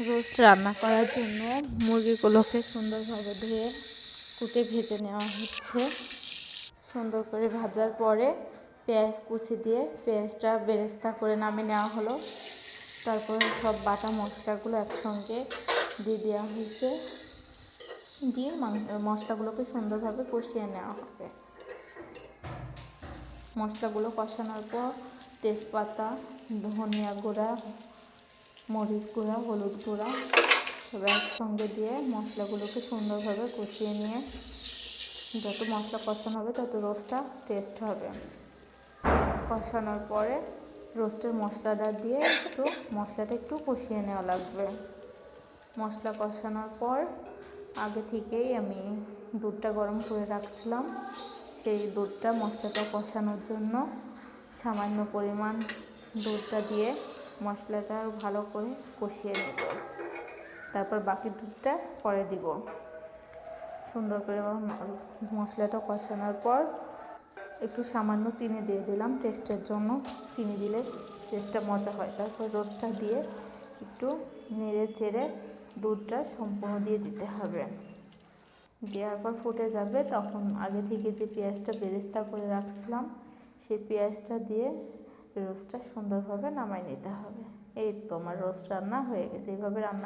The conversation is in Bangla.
রোস্ট রান্না করার জন্য মুরগিগুলোকে সুন্দরভাবে ধুয়ে কুটে ভেজে নেওয়া হচ্ছে। সুন্দর করে ভাজার পরে পেঁয়াজ কুচি দিয়ে পেঁয়াজটা বেরেস্তা করে নামিয়ে নেওয়া হলো। তারপরে সব বাটা মশলাগুলো একসঙ্গে দিয়ে দেওয়া হয়েছে, দিয়ে মশলাগুলোকে সুন্দরভাবে কষিয়ে নেওয়া হবে। মশলাগুলো কষানোর পর তেজপাতা, ধনিয়া গুঁড়া, মরিচ গুঁড়া, হলুদ গুঁড়া সব একসঙ্গে দিয়ে মশলাগুলোকে সুন্দরভাবে কষিয়ে নিয়ে, যত মশলা কষানো হবে তত রোস্টটা টেস্ট হবে। কষানোর পরে রোস্টের মশলাটা দিয়ে মশলাটা একটু কষিয়ে নেওয়া লাগবে। মশলা কষানোর পর আগে থেকেই আমি দুধটা গরম করে রাখছিলাম, সেই দুধটা মশলাটা কষানোর জন্য সামান্য পরিমাণ দুধটা দিয়ে মশলাটা ভালো করে কষিয়ে নেব। তারপর বাকি দুধটা পরে দিব। সুন্দর করে মশলাটা কষানোর পর একটু সামান্য চিনি দিয়ে দিলাম টেস্টের জন্য, চিনি দিলে টেস্টটা মজা হয়। তারপর রোস্টটা দিয়ে একটু নেড়ে চেড়ে দুধটা সম্পূর্ণ দিয়ে দিতে হবে। দেওয়ার পর ফুটে যাবে, তখন আগে থেকে যে পেঁয়াজটা বেরেস্তা করে রাখছিলাম সেই পেঁয়াজটা দিয়ে রোস্টটা সুন্দরভাবে নামাই নিতে হবে। এই তো আমার রোস্ট রান্না হয়ে গেছে। এইভাবে রান্না